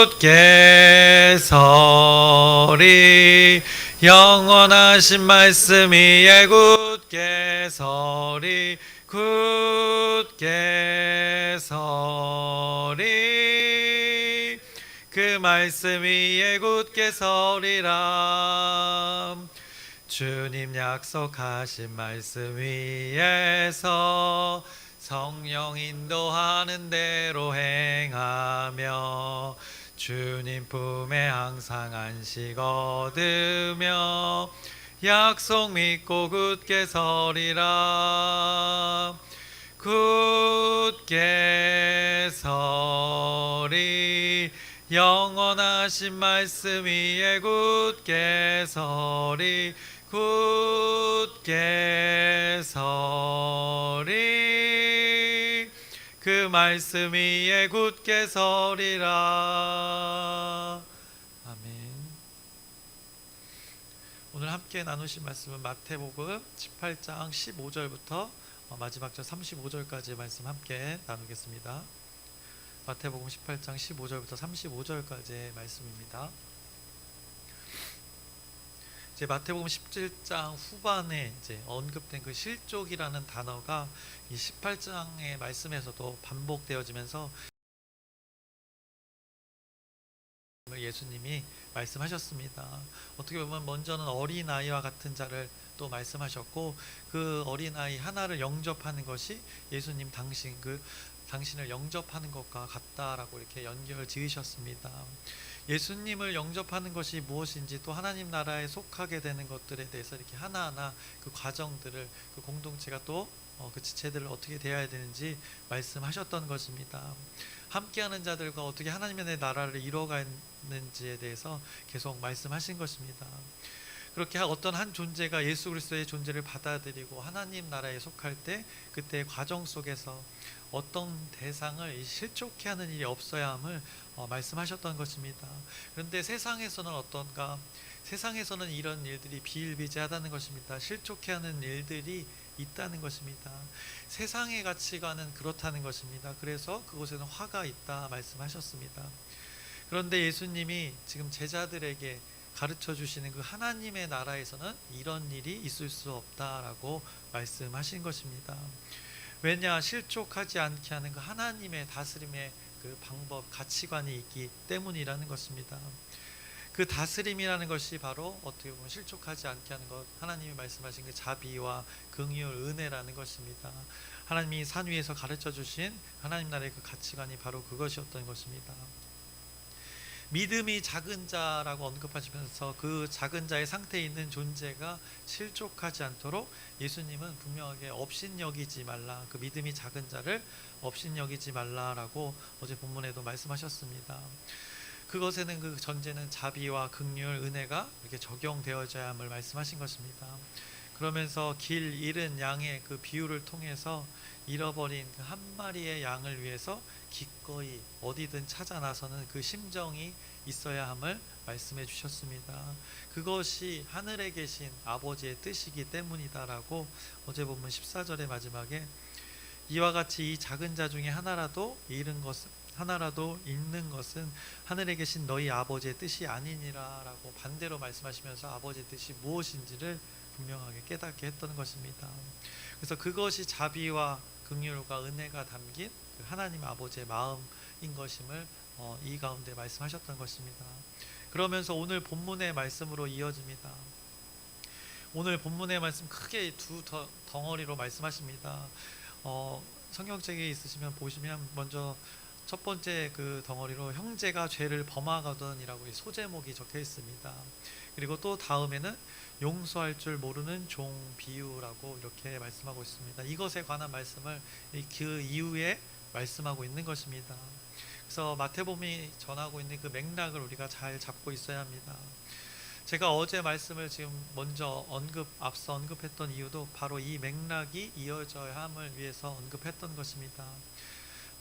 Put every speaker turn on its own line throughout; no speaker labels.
굳게 서리 영원하신 말씀 위에 굳게 서리 굳게 서리 그 말씀 위에 굳게 서리라. 주님 약속하신 말씀 위에서 성령 인도하는 대로 행하며 주님 품에 항상 안식 얻으며 약속 믿고 굳게 서리라. 굳게 서리 영원하신 말씀 위에 굳게 서리 굳게 서리 그 말씀 위에 굳게 서리라. 아멘. 오늘 함께 나누신 말씀은 마태복음 18장 15절부터 마지막 절 35절까지의 말씀 함께 나누겠습니다. 마태복음 18장 15절부터 35절까지의 말씀입니다. 이제 마태복음 17장 후반에 이제 언급된 그 실족이라는 단어가 이 18장의 말씀에서도 반복되어지면서 예수님이 말씀하셨습니다. 어떻게 보면 먼저는 어린아이와 같은 자를 또 말씀하셨고, 그 어린아이 하나를 영접하는 것이 예수님 당신을 영접하는 것과 같다라고 이렇게 연결 지으셨습니다. 예수님을 영접하는 것이 무엇인지, 또 하나님 나라에 속하게 되는 것들에 대해서 이렇게 하나하나 그 과정들을, 그 공동체가 또 그 지체들을 어떻게 대해야 되는지 말씀하셨던 것입니다. 함께하는 자들과 어떻게 하나님의 나라를 이루어가는지에 대해서 계속 말씀하신 것입니다. 그렇게 어떤 한 존재가 예수 그리스도의 존재를 받아들이고 하나님 나라에 속할 때, 그때의 과정 속에서 어떤 대상을 실족케 하는 일이 없어야 함을 말씀하셨던 것입니다. 그런데 세상에서는 어떤가? 세상에서는 이런 일들이 비일비재하다는 것입니다. 실족케 하는 일들이 있다는 것입니다. 세상의 가치관은 그렇다는 것입니다. 그래서 그곳에는 화가 있다 말씀하셨습니다. 그런데 예수님이 지금 제자들에게 가르쳐 주시는 그 하나님의 나라에서는 이런 일이 있을 수 없다라고 말씀하신 것입니다. 왜냐? 실족하지 않게 하는 그 하나님의 다스림의 그 방법, 가치관이 있기 때문이라는 것입니다. 그 다스림이라는 것이 바로 어떻게 보면 실족하지 않게 하는 것, 하나님이 말씀하신 그 자비와 긍휼, 은혜라는 것입니다. 하나님이 산 위에서 가르쳐 주신 하나님 나라의 그 가치관이 바로 그것이었던 것입니다. 믿음이 작은 자라고 언급하시면서 그 작은 자의 상태에 있는 존재가 실족하지 않도록 예수님은 분명하게 업신여기지 말라, 그 믿음이 작은 자를 업신여기지 말라라고 어제 본문에도 말씀하셨습니다. 그것에는, 그 전제는 자비와 긍휼, 은혜가 이렇게 적용되어져야 함을 말씀하신 것입니다. 그러면서 길 잃은 양의 그 비유를 통해서 잃어버린 그 한 마리의 양을 위해서 기꺼이 어디든 찾아 나서는 그 심정이 있어야 함을 말씀해 주셨습니다. 그것이 하늘에 계신 아버지의 뜻이기 때문이다라고 어제 본문 14절의 마지막에, 이와 같이 이 작은 자 중에 하나라도 잃는 것은 하늘에 계신 너희 아버지의 뜻이 아니니라 라고 반대로 말씀하시면서 아버지의 뜻이 무엇인지를 분명하게 깨닫게 했던 것입니다. 그래서 그것이 자비와 긍휼과 은혜가 담긴 하나님 아버지의 마음인 것임을 이 가운데 말씀하셨던 것입니다. 그러면서 오늘 본문의 말씀으로 이어집니다. 오늘 본문의 말씀 크게 두 덩어리로 말씀하십니다. 성경책에 있으시면 보시면 먼저 첫 번째 그 덩어리로 형제가 죄를 범하거든이라고 소제목이 적혀 있습니다. 그리고 또 다음에는 용서할 줄 모르는 종 비유라고 이렇게 말씀하고 있습니다. 이것에 관한 말씀을 그 이후에 말씀하고 있는 것입니다. 그래서 마태복음이 전하고 있는 그 맥락을 우리가 잘 잡고 있어야 합니다. 제가 어제 말씀을 지금 먼저 앞서 언급했던 이유도 바로 이 맥락이 이어져야 함을 위해서 언급했던 것입니다.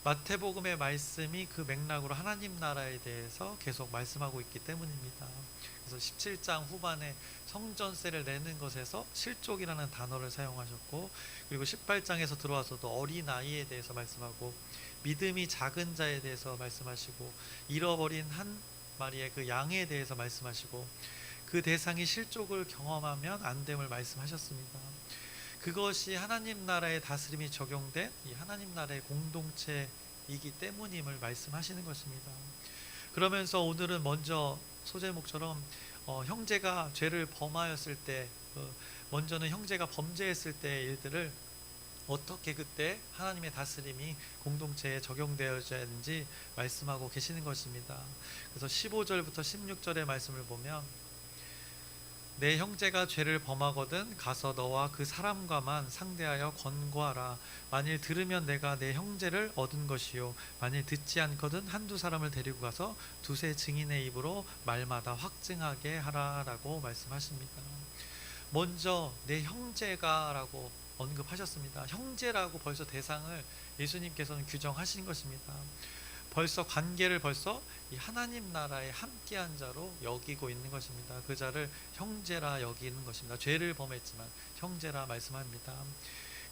마태복음의 말씀이 그 맥락으로 하나님 나라에 대해서 계속 말씀하고 있기 때문입니다. 그래서 17장 후반에 성전세를 내는 것에서 실족이라는 단어를 사용하셨고, 그리고 18장에서 들어와서도 어린아이에 대해서 말씀하고, 믿음이 작은 자에 대해서 말씀하시고, 잃어버린 한 마리의 그 양에 대해서 말씀하시고, 그 대상이 실족을 경험하면 안 됨을 말씀하셨습니다. 그것이 하나님 나라의 다스림이 적용된 이 하나님 나라의 공동체이기 때문임을 말씀하시는 것입니다. 그러면서 오늘은 먼저 소제목처럼 형제가 죄를 범하였을 때, 먼저는 형제가 범죄했을 때의 일들을 어떻게 그때 하나님의 다스림이 공동체에 적용되어져야 하는지 말씀하고 계시는 것입니다. 그래서 15절부터 16절의 말씀을 보면, 내 형제가 죄를 범하거든 가서 너와 그 사람과만 상대하여 권고하라. 만일 들으면 내가 내 형제를 얻은 것이요, 만일 듣지 않거든 한두 사람을 데리고 가서 두세 증인의 입으로 말마다 확증하게 하라 라고 말씀하십니다. 먼저 내 형제가 라고 언급하셨습니다. 형제라고 벌써 대상을 예수님께서는 규정하신 것입니다. 벌써 관계를 이 하나님 나라에 함께한 자로 여기고 있는 것입니다. 그 자를 형제라 여기는 것입니다. 죄를 범했지만 형제라 말씀합니다.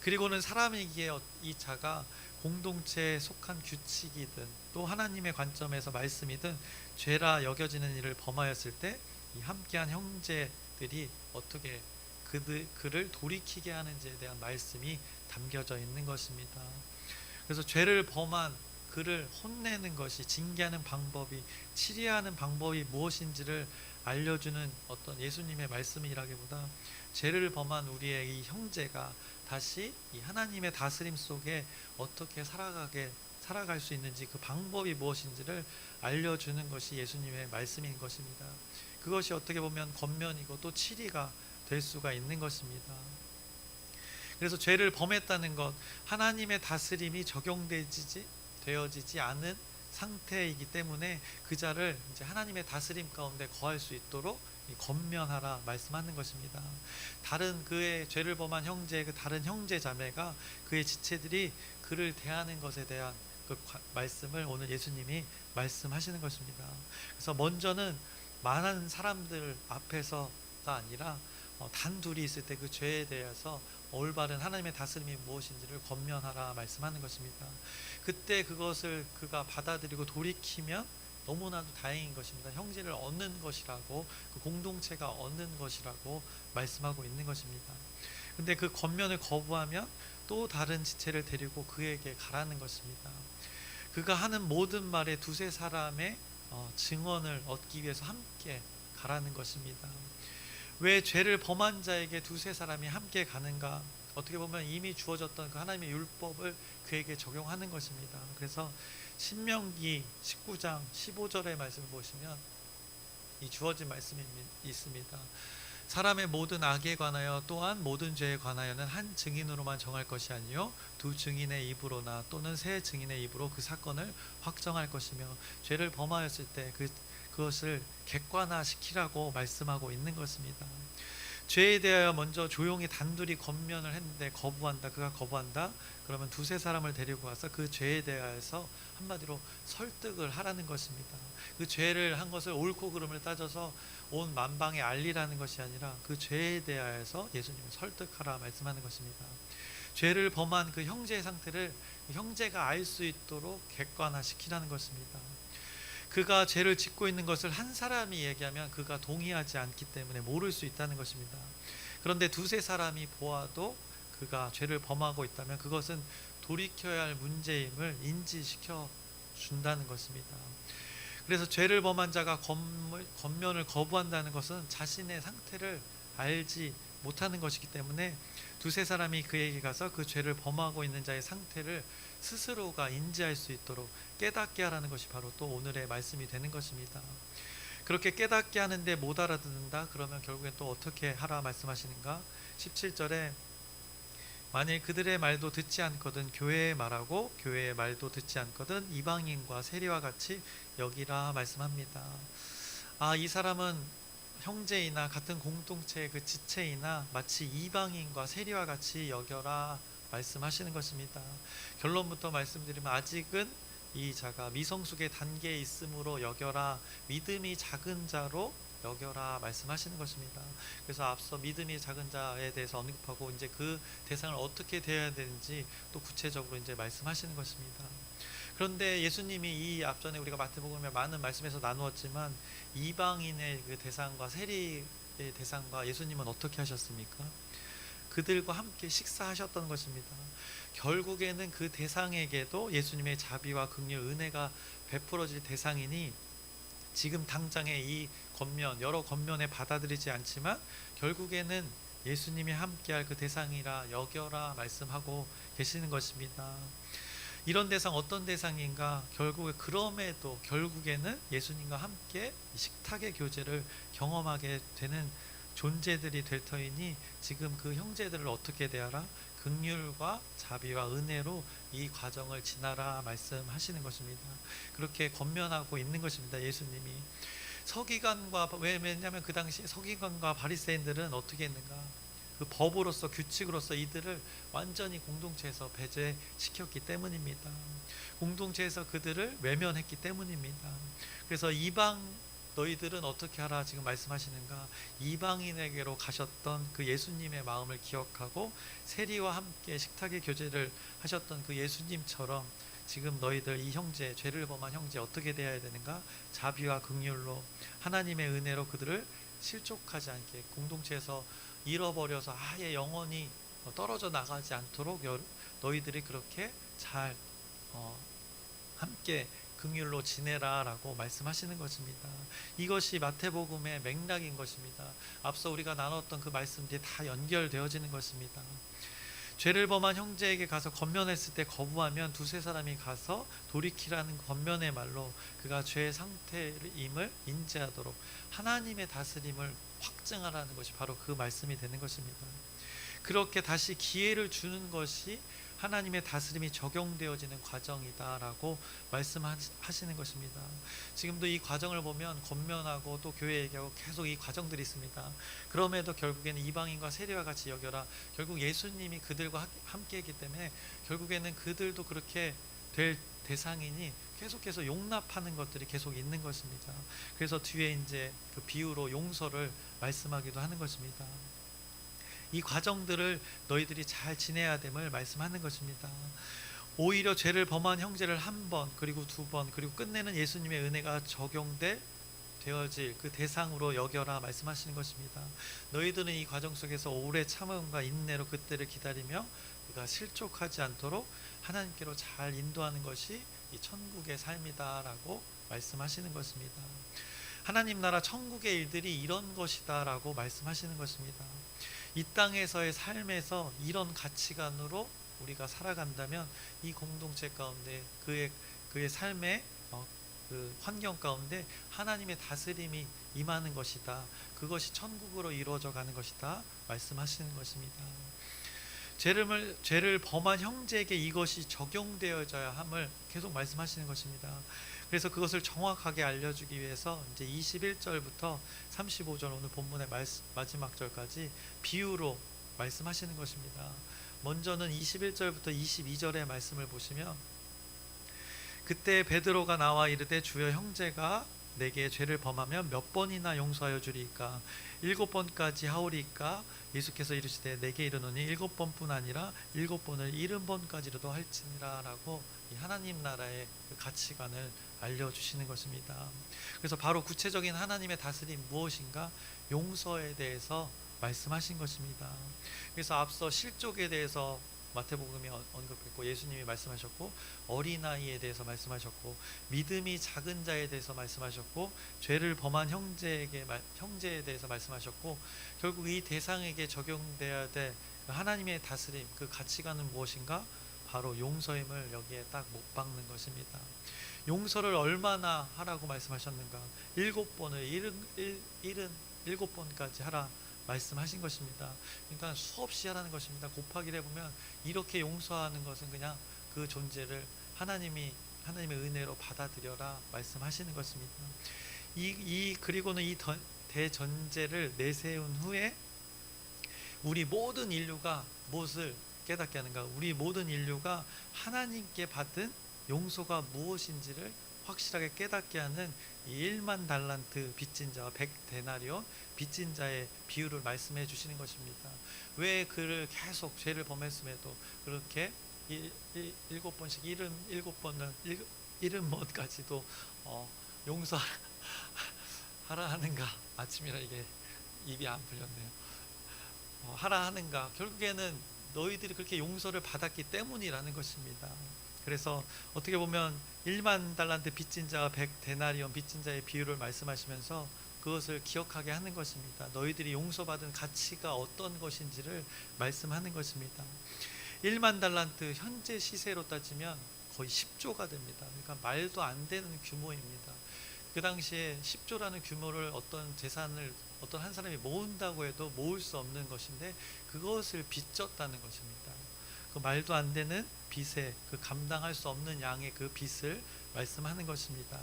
그리고는 사람이기에 이 자가 공동체에 속한 규칙이든 또 하나님의 관점에서 말씀이든 죄라 여겨지는 일을 범하였을 때 이 함께한 형제들이 어떻게 그를 돌이키게 하는지에 대한 말씀이 담겨져 있는 것입니다. 그래서 죄를 범한 그를 혼내는 것이, 징계하는 방법이, 치리하는 방법이 무엇인지를 알려주는 어떤 예수님의 말씀이라기보다 죄를 범한 우리의 이 형제가 다시 이 하나님의 다스림 속에 어떻게 살아갈 수 있는지, 그 방법이 무엇인지를 알려주는 것이 예수님의 말씀인 것입니다. 그것이 어떻게 보면 권면이고 또 치리가 될 수가 있는 것입니다. 그래서 죄를 범했다는 것, 하나님의 다스림이 되어지지 않은 상태이기 때문에 그 자를 이제 하나님의 다스림 가운데 거할 수 있도록 권면하라 말씀하는 것입니다. 다른 그의 죄를 범한 형제, 그 다른 형제 자매가, 그의 지체들이 그를 대하는 것에 대한 그 말씀을 오늘 예수님이 말씀하시는 것입니다. 그래서 먼저는 많은 사람들 앞에서가 아니라 단둘이 있을 때 그 죄에 대해서 올바른 하나님의 다스림이 무엇인지를 권면하라 말씀하는 것입니다. 그때 그것을 그가 받아들이고 돌이키면 너무나도 다행인 것입니다. 형제를 얻는 것이라고, 그 공동체가 얻는 것이라고 말씀하고 있는 것입니다. 근데 그 권면을 거부하면 또 다른 지체를 데리고 그에게 가라는 것입니다. 그가 하는 모든 말에 두세 사람의 증언을 얻기 위해서 함께 가라는 것입니다. 왜 죄를 범한 자에게 두세 사람이 함께 가는가? 어떻게 보면 이미 주어졌던 그 하나님의 율법을 그에게 적용하는 것입니다. 그래서 신명기 19장 15절의 말씀을 보시면 이 주어진 말씀이 있습니다. 사람의 모든 악에 관하여 또한 모든 죄에 관하여는 한 증인으로만 정할 것이 아니요 두 증인의 입으로나 또는 세 증인의 입으로 그 사건을 확정할 것이며, 죄를 범하였을 때 그것을 객관화시키라고 말씀하고 있는 것입니다. 죄에 대하여 먼저 조용히 단둘이 권면을 했는데 그가 거부한다. 그러면 두세 사람을 데리고 와서 그 죄에 대하여서 한마디로 설득을 하라는 것입니다. 그 죄를 한 것을 옳고 그름을 따져서 온 만방에 알리라는 것이 아니라 그 죄에 대하여서 예수님을 설득하라 말씀하는 것입니다. 죄를 범한 그 형제의 상태를 형제가 알 수 있도록 객관화시키라는 것입니다. 그가 죄를 짓고 있는 것을 한 사람이 얘기하면 그가 동의하지 않기 때문에 모를 수 있다는 것입니다. 그런데 두세 사람이 보아도 그가 죄를 범하고 있다면 그것은 돌이켜야 할 문제임을 인지시켜 준다는 것입니다. 그래서 죄를 범한 자가 권면을 거부한다는 것은 자신의 상태를 알지 못하는 것이기 때문에 두세 사람이 그에게 가서 그 죄를 범하고 있는 자의 상태를 스스로가 인지할 수 있도록 깨닫게 하라는 것이 바로 또 오늘의 말씀이 되는 것입니다. 그렇게 깨닫게 하는데 못 알아듣는다? 그러면 결국엔 또 어떻게 하라 말씀하시는가? 17절에 만일 그들의 말도 듣지 않거든 교회의 말하고 교회의 말도 듣지 않거든 이방인과 세리와 같이 여기라 말씀합니다. 이 사람은 형제이나 같은 공동체의 그 지체이나 마치 이방인과 세리와 같이 여겨라 말씀하시는 것입니다. 결론부터 말씀드리면 아직은 이 자가 미성숙의 단계에 있으므로 여겨라, 믿음이 작은 자로 여겨라 말씀하시는 것입니다. 그래서 앞서 믿음이 작은 자에 대해서 언급하고 이제 그 대상을 어떻게 대해야 되는지 또 구체적으로 이제 말씀하시는 것입니다. 그런데 예수님이 이 앞전에 우리가 마태복음에 많은 말씀에서 나누었지만 이방인의 그 대상과 세리의 대상과 예수님은 어떻게 하셨습니까? 그들과 함께 식사하셨던 것입니다. 결국에는 그 대상에게도 예수님의 자비와 긍휼, 은혜가 베풀어질 대상이니 지금 당장의 이 겉면, 여러 겉면에 받아들이지 않지만 결국에는 예수님이 함께할 그 대상이라 여겨라 말씀하고 계시는 것입니다. 이런 대상 어떤 대상인가? 결국에 그럼에도 결국에는 예수님과 함께 식탁의 교제를 경험하게 되는 존재들이 될 터이니 지금 그 형제들을 어떻게 대하라? 긍휼과 자비와 은혜로 이 과정을 지나라 말씀하시는 것입니다. 그렇게 권면하고 있는 것입니다. 예수님이 서기관과, 왜냐하면 그 당시 서기관과 바리새인들은 어떻게 했는가? 그 법으로서 규칙으로서 이들을 완전히 공동체에서 배제시켰기 때문입니다. 공동체에서 그들을 외면했기 때문입니다. 그래서 이방 너희들은 어떻게 하라 지금 말씀하시는가? 이방인에게로 가셨던 그 예수님의 마음을 기억하고 세리와 함께 식탁의 교제를 하셨던 그 예수님처럼 지금 너희들 이 형제, 죄를 범한 형제 어떻게 대해야 되는가? 자비와 긍휼로 하나님의 은혜로 그들을 실족하지 않게 공동체에서 잃어버려서 아예 영원히 떨어져 나가지 않도록 너희들이 그렇게 잘 함께 긍휼로 지내라라고 말씀하시는 것입니다. 이것이 마태복음의 맥락인 것입니다. 앞서 우리가 나눴던 그 말씀들이 다 연결되어지는 것입니다. 죄를 범한 형제에게 가서 권면했을 때 거부하면 두세 사람이 가서 돌이키라는 권면의 말로 그가 죄의 상태임을 인지하도록 하나님의 다스림을 확증하라는 것이 바로 그 말씀이 되는 것입니다. 그렇게 다시 기회를 주는 것이 하나님의 다스림이 적용되어지는 과정이다라고 말씀하시는 것입니다. 지금도 이 과정을 보면 권면하고 또 교회 얘기하고 계속 이 과정들이 있습니다. 그럼에도 결국에는 이방인과 세리와 같이 여겨라. 결국 예수님이 그들과 함께 했기 때문에 결국에는 그들도 그렇게 될 대상이니 계속해서 용납하는 것들이 계속 있는 것입니다. 그래서 뒤에 이제 그 비유로 용서를 말씀하기도 하는 것입니다. 이 과정들을 너희들이 잘 지내야 됨을 말씀하는 것입니다. 오히려 죄를 범한 형제를 한 번, 그리고 두 번, 그리고 끝내는 예수님의 은혜가 되어질 그 대상으로 여겨라 말씀하시는 것입니다. 너희들은 이 과정 속에서 오래 참음과 인내로 그때를 기다리며 그가 실족하지 않도록 하나님께로 잘 인도하는 것이 이 천국의 삶이다라고 말씀하시는 것입니다. 하나님 나라 천국의 일들이 이런 것이다라고 말씀하시는 것입니다. 이 땅에서의 삶에서 이런 가치관으로 우리가 살아간다면 이 공동체 가운데 그의 삶의 그 환경 가운데 하나님의 다스림이 임하는 것이다. 그것이 천국으로 이루어져 가는 것이다 말씀하시는 것입니다. 죄를 범한 형제에게 이것이 적용되어져야 함을 계속 말씀하시는 것입니다. 그래서 그것을 정확하게 알려주기 위해서 이제 21절부터 35절 오늘 본문의 마지막 절까지 비유로 말씀하시는 것입니다. 먼저는 21절부터 22절의 말씀을 보시면 그때 베드로가 나와 이르되 주여 형제가 내게 죄를 범하면 몇 번이나 용서하여 주리이까 7번까지 하오리이까 예수께서 이르시되 내게 이르노니 7번뿐 아니라 7번을 70번까지로도 할지니라 라고 이 하나님 나라의 그 가치관을 알려주시는 것입니다. 그래서 바로 구체적인 하나님의 다스림 무엇인가? 용서에 대해서 말씀하신 것입니다. 그래서 앞서 실족에 대해서 마태복음이 언급했고 예수님이 말씀하셨고 어린아이에 대해서 말씀하셨고 믿음이 작은 자에 대해서 말씀하셨고 죄를 범한 형제에 대해서 말씀하셨고 결국 이 대상에게 적용돼야 될 하나님의 다스림 그 가치관은 무엇인가? 바로 용서임을 여기에 딱 못 박는 것입니다. 용서를 얼마나 하라고 말씀하셨는가? 7번을 77번까지 하라 말씀하신 것입니다. 그러니까 수없이 하라는 것입니다. 곱하기를 해보면 이렇게 용서하는 것은 그냥 그 존재를 하나님의 은혜로 받아들여라 말씀하시는 것입니다. 그리고는 이 대전제를 내세운 후에 우리 모든 인류가 무엇을 깨닫게 하는가? 우리 모든 인류가 하나님께 받은 용서가 무엇인지를 확실하게 깨닫게 하는 이 1만 달란트 빚진 자와 100데나리온 빚진 자의 비유를 말씀해 주시는 것입니다. 왜 그를 계속 죄를 범했음에도 그렇게 7번씩 77번을 70번까지도 용서하라 하는가? 아침이라 이게 입이 안 풀렸네요. 하라 하는가? 결국에는 너희들이 그렇게 용서를 받았기 때문이라는 것입니다. 그래서 어떻게 보면 1만 달란트 빚진 자와 100데나리온 빚진 자의 비유를 말씀하시면서 그것을 기억하게 하는 것입니다. 너희들이 용서받은 가치가 어떤 것인지를 말씀하는 것입니다. 1만 달란트 현재 시세로 따지면 거의 10조가 됩니다. 그러니까 말도 안 되는 규모입니다. 그 당시에 10조라는 규모를 어떤 재산을 어떤 한 사람이 모은다고 해도 모을 수 없는 것인데 그것을 빚졌다는 것입니다. 그 말도 안 되는 빚에 그 감당할 수 없는 양의 그 빚을 말씀하는 것입니다.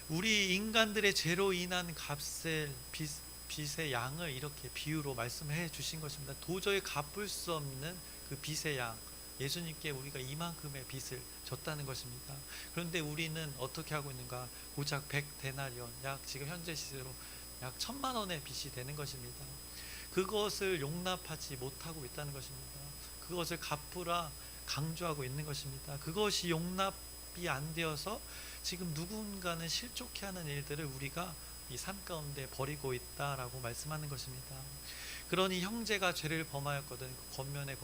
우리 인간들의 죄로 인한 값을 빚의 양을 이렇게 비유로 말씀해 주신 것입니다. 도저히 갚을 수 없는 그 빚의 양, 예수님께 우리가 이만큼의 빚을 졌다는 것입니다. 그런데 우리는 어떻게 하고 있는가? 고작 100데나리온, 약 지금 현재 시세로 약 1000만 원의 빚이 되는 것입니다. 그것을 용납하지 못하고 있다는 것입니다. 그것을 갚으라 강조하고 있는 것입니다. 그것이 용납이 안 되어서 지금 누군가는 실족해하는 일들을 우리가 이 삶 가운데 버리고 있다라고 말씀하는 것입니다. 그러니 형제가 죄를 범하였거든 그 겉면에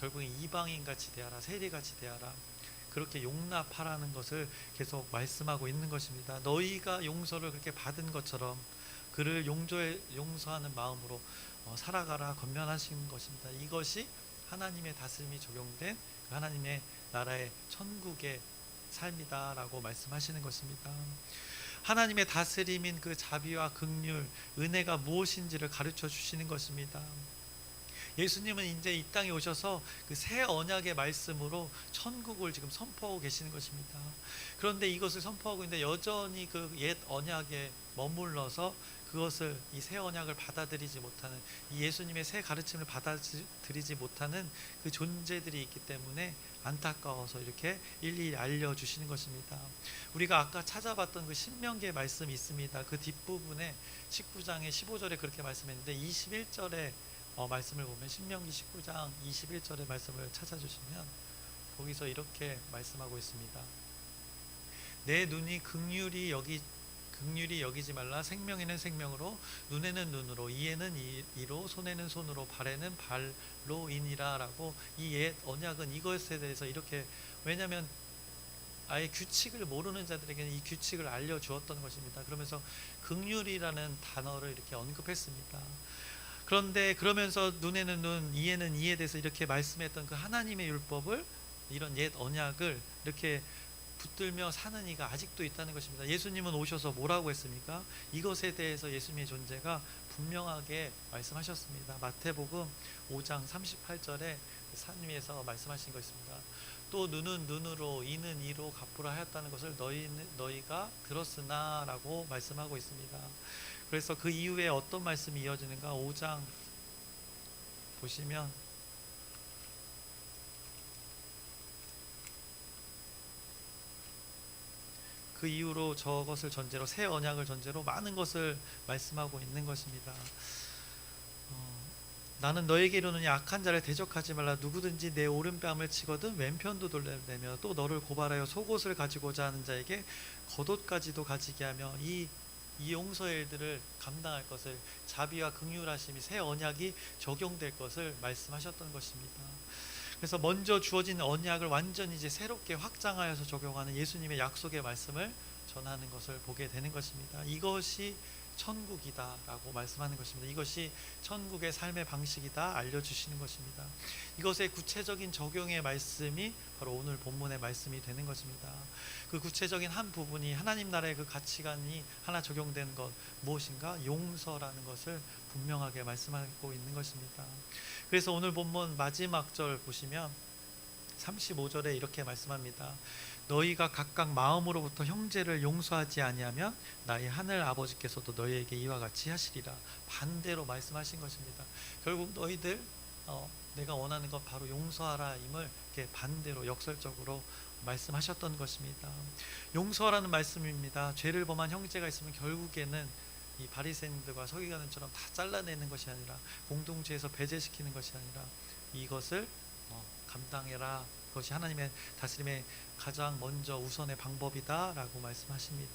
결국에 이방인같이 대하라, 세리같이 대하라, 그렇게 용납하라는 것을 계속 말씀하고 있는 것입니다. 너희가 용서를 그렇게 받은 것처럼 그를 용서하는 마음으로 살아가라 권면하신 것입니다. 이것이 하나님의 다스림이 적용된 하나님의 나라의 천국의 삶이다라고 말씀하시는 것입니다. 하나님의 다스림인 그 자비와 긍휼, 은혜가 무엇인지를 가르쳐 주시는 것입니다. 예수님은 이제 이 땅에 오셔서 그 새 언약의 말씀으로 천국을 지금 선포하고 계시는 것입니다. 그런데 이것을 선포하고 있는데 여전히 그 옛 언약에 머물러서 그것을 이 새 언약을 받아들이지 못하는, 이 예수님의 새 가르침을 받아들이지 못하는 그 존재들이 있기 때문에 안타까워서 이렇게 일일이 알려주시는 것입니다. 우리가 아까 찾아봤던 그 신명기의 말씀이 있습니다. 그 뒷부분에 19장의 15절에 그렇게 말씀했는데 21절에 말씀을 보면 신명기 19장 21절의 말씀을 찾아주시면 거기서 이렇게 말씀하고 있습니다. 내 눈이 긍휼히 여기지 말라. 생명에는 생명으로, 눈에는 눈으로, 이에는 이로, 손에는 손으로, 발에는 발로이니라 라고 이 옛 언약은 이것에 대해서 이렇게, 왜냐하면 아예 규칙을 모르는 자들에게는 이 규칙을 알려주었던 것입니다. 그러면서 긍휼이라는 단어를 이렇게 언급했습니다. 그런데 그러면서 눈에는 눈, 이에는 이에 대해서 이렇게 말씀했던 그 하나님의 율법을, 이런 옛 언약을 이렇게 붙들며 사는 이가 아직도 있다는 것입니다. 예수님은 오셔서 뭐라고 했습니까? 이것에 대해서 예수님의 존재가 분명하게 말씀하셨습니다. 마태복음 5장 38절에 산 위에서 말씀하신 것입니다. 또 눈은 눈으로, 이는 이로 갚으라 하였다는 것을 너희가 들었으나 라고 말씀하고 있습니다. 그래서 그 이후에 어떤 말씀이 이어지는가? 5장 보시면 그 이후로 저것을 전제로, 새 언약을 전제로 많은 것을 말씀하고 있는 것입니다. 나는 너에게 이르노니 악한 자를 대적하지 말라. 누구든지 내 오른뺨을 치거든 왼편도 돌려내며 또 너를 고발하여 속옷을 가지고자 하는 자에게 겉옷까지도 가지게 하며 이 용서의 일들을 감당할 것을, 자비와 긍휼하심이 새 언약이 적용될 것을 말씀하셨던 것입니다. 그래서 먼저 주어진 언약을 완전히 이제 새롭게 확장하여서 적용하는 예수님의 약속의 말씀을 전하는 것을 보게 되는 것입니다. 이것이 천국이다 라고 말씀하는 것입니다. 이것이 천국의 삶의 방식이다 알려주시는 것입니다. 이것의 구체적인 적용의 말씀이 바로 오늘 본문의 말씀이 되는 것입니다. 그 구체적인 한 부분이 하나님 나라의 그 가치관이 하나 적용된 것, 무엇인가? 용서라는 것을 분명하게 말씀하고 있는 것입니다. 그래서 오늘 본문 마지막 절 보시면 35절에 이렇게 말씀합니다. 너희가 각각 마음으로부터 형제를 용서하지 아니하면 나의 하늘 아버지께서도 너희에게 이와 같이 하시리라. 반대로 말씀하신 것입니다. 결국 너희들 내가 원하는 것 바로 용서하라임을 이렇게 반대로 역설적으로 말씀하셨던 것입니다. 용서하라는 말씀입니다. 죄를 범한 형제가 있으면 결국에는 이 바리새인들과 서기관들처럼 다 잘라내는 것이 아니라, 공동체에서 배제시키는 것이 아니라 이것을 감당해라, 그것이 하나님의 다스림의 가장 먼저 우선의 방법이다라고 말씀하십니다.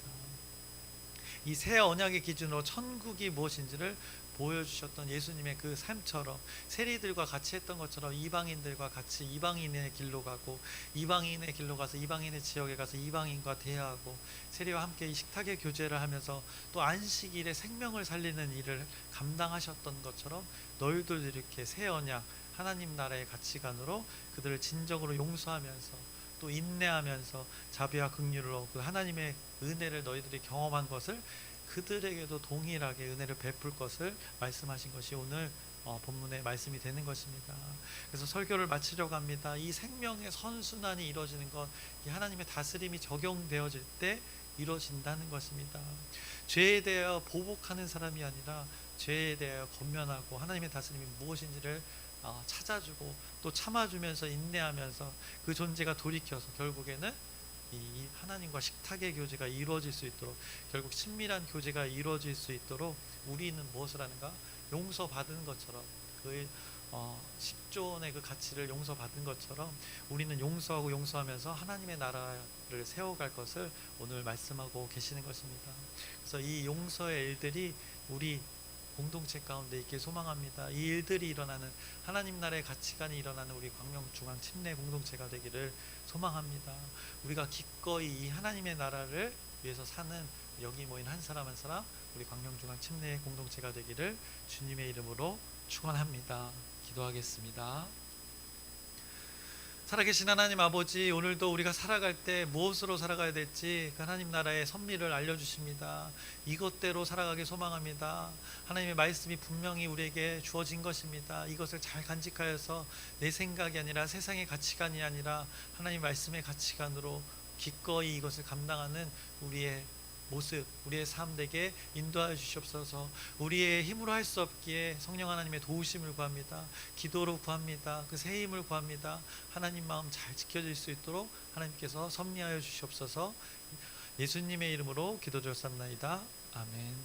이 새 언약의 기준으로 천국이 무엇인지를 보여주셨던 예수님의 그 삶처럼, 세리들과 같이 했던 것처럼 이방인들과 같이 이방인의 길로 가고, 이방인의 길로 가서 이방인의 지역에 가서 이방인과 대화하고, 세리와 함께 이 식탁의 교제를 하면서 또 안식일에 생명을 살리는 일을 감당하셨던 것처럼, 너희들도 이렇게 새 언약 하나님 나라의 가치관으로 그들을 진정으로 용서하면서 또 인내하면서 자비와 긍휼로 그 하나님의 은혜를 너희들이 경험한 것을 그들에게도 동일하게 은혜를 베풀 것을 말씀하신 것이 오늘 본문의 말씀이 되는 것입니다. 그래서 설교를 마치려고 합니다. 이 생명의 선순환이 이루어지는 것, 이 하나님의 다스림이 적용되어질 때 이루어진다는 것입니다. 죄에 대하여 보복하는 사람이 아니라 죄에 대하여 권면하고 하나님의 다스림이 무엇인지를 찾아주고 또 참아주면서 인내하면서 그 존재가 돌이켜서 결국에는 이 하나님과 식탁의 교제가 이루어질 수 있도록, 결국 친밀한 교제가 이루어질 수 있도록 우리는 무엇을 하는가? 용서받은 것처럼, 그 10조 원의 그 가치를 용서받은 것처럼 우리는 용서하고 용서하면서 하나님의 나라를 세워갈 것을 오늘 말씀하고 계시는 것입니다. 그래서 이 용서의 일들이 우리 공동체 가운데 있길 소망합니다. 이 일들이 일어나는, 하나님 나라의 가치관이 일어나는 우리 광명중앙 침례 공동체가 되기를 소망합니다. 우리가 기꺼이 이 하나님의 나라를 위해서 사는 여기 모인 한 사람 한 사람, 우리 광명중앙 침례 공동체가 되기를 주님의 이름으로 축원합니다. 기도하겠습니다. 살아계신 하나님 아버지, 오늘도 우리가 살아갈 때 무엇으로 살아가야 될지 그 하나님 나라의 섭리를 알려주십니다. 이것대로 살아가길 소망합니다. 하나님의 말씀이 분명히 우리에게 주어진 것입니다. 이것을 잘 간직하여서 내 생각이 아니라 세상의 가치관이 아니라 하나님 말씀의 가치관으로 기꺼이 이것을 감당하는 우리의 모습, 우리의 삶 되게 인도하여 주시옵소서. 우리의 힘으로 할 수 없기에 성령 하나님의 도우심을 구합니다. 기도로 구합니다. 그 새 힘을 구합니다. 하나님 마음 잘 지켜질 수 있도록 하나님께서 섭리하여 주시옵소서. 예수님의 이름으로 기도드렸사옵나이다. 아멘.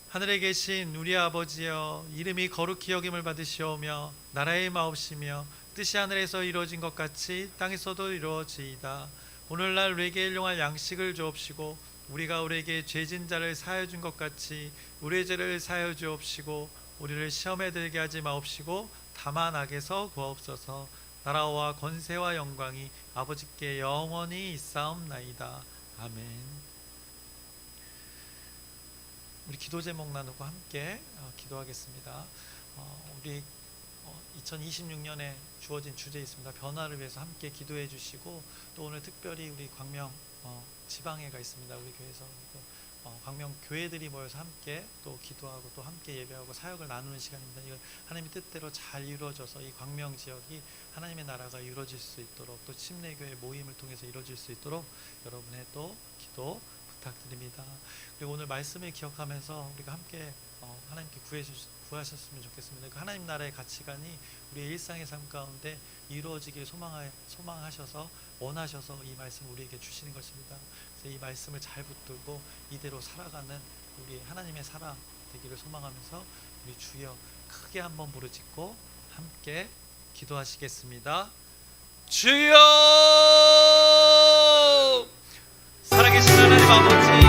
하늘에 계신 우리 아버지여, 이름이 거룩히 여김을 받으시오며 나라의 마옵시며 뜻이 하늘에서 이루어진 것 같이 땅에서도 이루어지이다. 오늘날 우리에게 일용할 양식을 주옵시고 우리가 우리에게 죄진 자를 사하여 준 것 같이 우리의 죄를 사하여 주옵시고 우리를 시험에 들게 하지 마옵시고 다만 악에서 구하옵소서. 나라와 권세와 영광이 아버지께 영원히 있사옵나이다. 아멘. 우리 기도 제목 나누고 함께 기도하겠습니다. 우리 2026년에 주어진 주제 있습니다. 변화를 위해서 함께 기도해 주시고, 또 오늘 특별히 우리 광명 지방회가 있습니다. 우리 교회에서 광명 교회들이 모여서 함께 또 기도하고 또 함께 예배하고 사역을 나누는 시간입니다. 이거 하나님의 뜻대로 잘 이루어져서 이 광명 지역이 하나님의 나라가 이루어질 수 있도록, 또 침례교회 모임을 통해서 이루어질 수 있도록 여러분의 또 기도 부탁드립니다. 그리고 오늘 말씀을 기억하면서 우리가 함께 하나님께 구하셨으면 좋겠습니다. 그 하나님 나라의 가치관이 우리의 일상의 삶 가운데 이루어지길 소망하셔서 원하셔서 이 말씀 우리에게 주시는 것입니다. 그래서 이 말씀을 잘 붙들고 이대로 살아가는 우리 하나님의 사람 되기를 소망하면서 우리 주여 크게 한번 부르짖고 함께 기도하시겠습니다. 주여! 살아계신 하나님 아버지,